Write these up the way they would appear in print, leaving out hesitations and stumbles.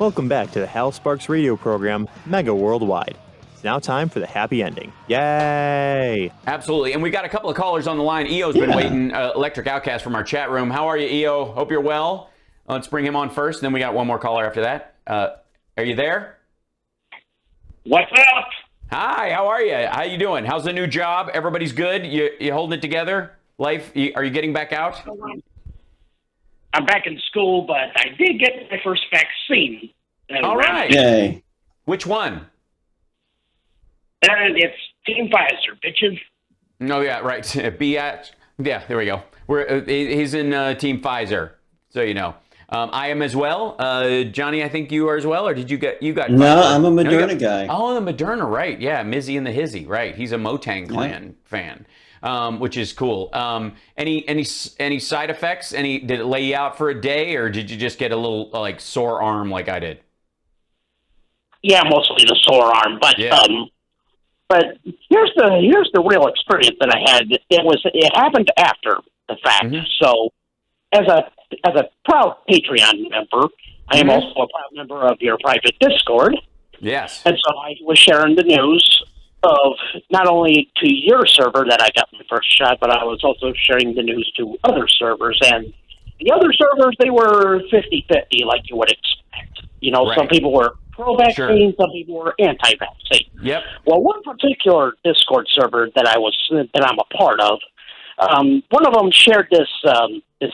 Welcome back to the Hal Sparks radio program, Mega Worldwide. It's now time for the happy ending. Yay! Absolutely. And we got a couple of callers on the line. EO's been waiting, Electric Outcast from our chat room. How are you, EO? Hope you're well. Let's bring him on first, and then we got one more caller after that. Are you there? What's up? Hi, how are you? How you doing? How's the new job? Everybody's good? You holding it together? Life? Are you getting back out? I'm back in school, but I did get my first vaccine. All right. Yay. Which one? And it's Team Pfizer, bitches. Oh, yeah, right. Yeah, there we go. He's in Team Pfizer, so you know. I am as well. Johnny, I think you are as well, or did you got No, Pfizer? I'm a Moderna guy. Oh, the Moderna, right. Yeah, Mizzy and the Hizzy, right. He's a Motang Clan fan, which is cool. Any side effects? Did it lay you out for a day, or did you just get a little like sore arm like I did? Yeah, mostly the sore arm, but Yeah. But here's the real experience that I had. It happened after the fact. Mm-hmm. So as a proud Patreon member, I am also a proud member of your private Discord. Yes. And so I was sharing the news of not only to your server that I got my first shot, but I was also sharing the news to other servers. And the other servers, they were 50-50, like you would expect. You know, Right. Some people were pro-vaccine, Some people were anti-vaccine. Yep. Well, one particular Discord server that I'm a part of, one of them shared this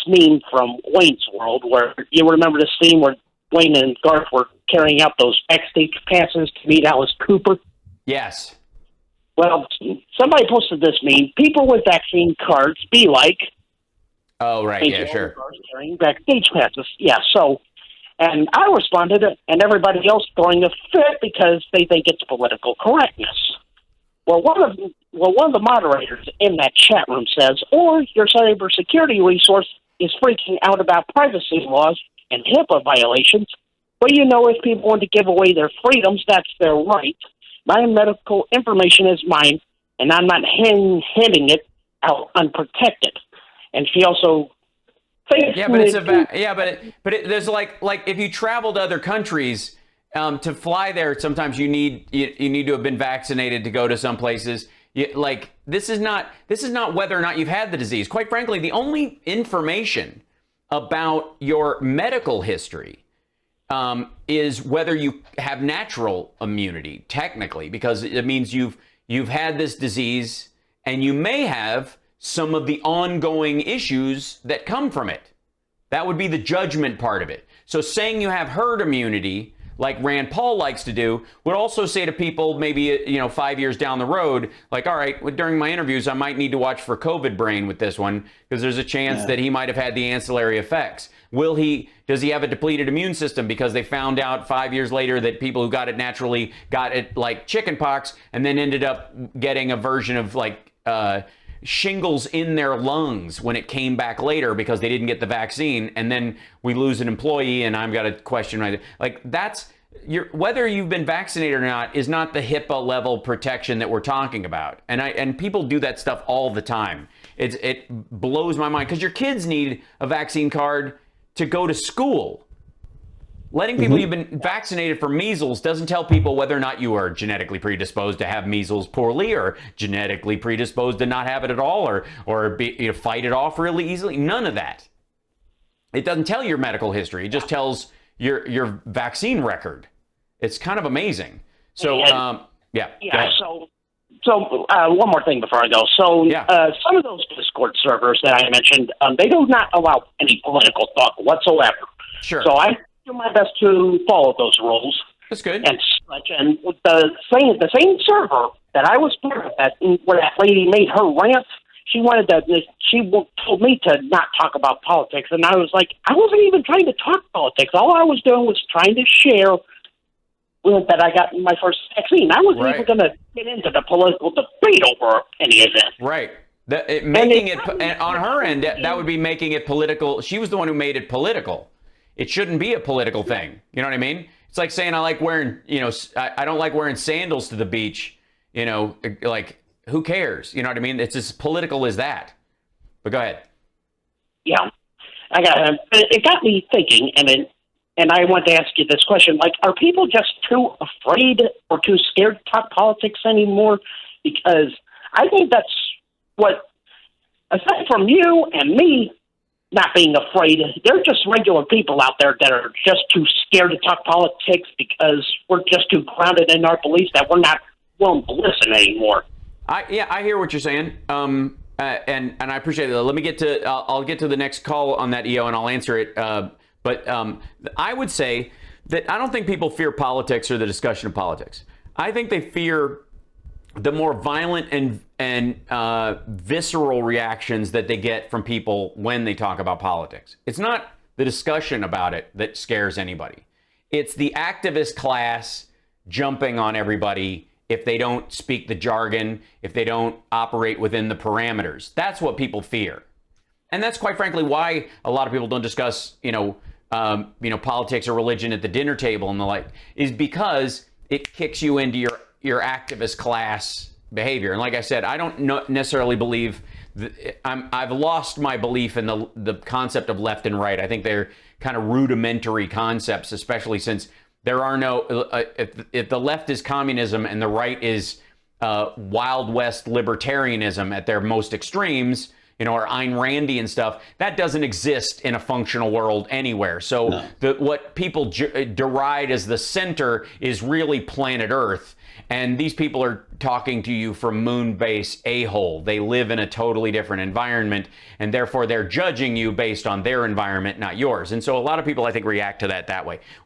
meme from Wayne's World, where you remember the scene where Wayne and Garth were carrying out those backstage passes to meet Alice Cooper. Yes. Well, somebody posted this meme: people with vaccine cards be like. Oh, right. Yeah, sure. Carrying backstage passes. Yeah. So, and I responded, and everybody else throwing a fit because they think it's political correctness. Well, one of the moderators in that chat room says, or your cybersecurity resource is freaking out about privacy laws and HIPAA violations. Well, you know, if people want to give away their freedoms, that's their right. My medical information is mine, and I'm not handing it out unprotected. And she also thinks... Yeah, but there's like if you travel to other countries, to fly there, sometimes you need to have been vaccinated to go to some places. This is not whether or not you've had the disease. Quite frankly, the only information about your medical history is whether you have natural immunity, technically, because it means you've had this disease and you may have some of the ongoing issues that come from it. That would be the judgment part of it. So saying you have herd immunity, like Rand Paul likes to do, would also say to people maybe 5 years down the road, like, all right, during my interviews, I might need to watch for COVID brain with this one because there's a chance that he might have had the ancillary effects. Does he have a depleted immune system because they found out 5 years later that people who got it naturally got it like chickenpox and then ended up getting a version of like shingles in their lungs when it came back later because they didn't get the vaccine, and then we lose an employee and I've got a question whether you've been vaccinated or not is not the HIPAA level protection that we're talking about. And people do that stuff all the time. It blows my mind because your kids need a vaccine card to go to school. Letting people you've been vaccinated for measles doesn't tell people whether or not you are genetically predisposed to have measles poorly or genetically predisposed to not have it at all or fight it off really easily. None of that. It doesn't tell your medical history. It just tells your vaccine record. It's kind of amazing. So, So one more thing before I go. So some of those Discord servers that I mentioned, they do not allow any political thought whatsoever. Sure. So I do my best to follow those rules. That's good. And such. And with the same server that I was part of, where that lady made her rant, she told me to not talk about politics, and I was like, I wasn't even trying to talk politics. All I was doing was trying to share that I got my first vaccine. I wasn't even going to get into the political debate over any of this. Right. On her end, that would be making it political. She was the one who made it political. It shouldn't be a political thing. You know what I mean? It's like saying I like wearing, I don't like wearing sandals to the beach. Like, who cares? You know what I mean? It's as political as that. But go ahead. Yeah. It got me thinking, and and I want to ask you this question: like, are people just too afraid or too scared to talk politics anymore? Because I think that's what, aside from you and me not being afraid, they're just regular people out there that are just too scared to talk politics because we're just too grounded in our beliefs that we're not willing to listen anymore. I hear what you're saying, and I appreciate it. Let me get to I'll get to the next call on that, EO, and I'll answer it. But I would say that I don't think people fear politics or the discussion of politics. I think they fear the more violent and visceral reactions that they get from people when they talk about politics. It's not the discussion about it that scares anybody. It's the activist class jumping on everybody if they don't speak the jargon, if they don't operate within the parameters. That's what people fear. And that's quite frankly why a lot of people don't discuss, politics or religion at the dinner table and the like, is because it kicks you into your activist class behavior. And like I said, I don't necessarily believe I've lost my belief in the concept of left and right. I think they're kind of rudimentary concepts, especially since there are no, if the left is communism and the right is Wild West libertarianism at their most extremes, or Ayn Randian stuff, that doesn't exist in a functional world anywhere. So what people deride as the center is really planet Earth. And these people are talking to you from moon base a-hole. They live in a totally different environment, and therefore they're judging you based on their environment, not yours. And so a lot of people, I think, react to that way.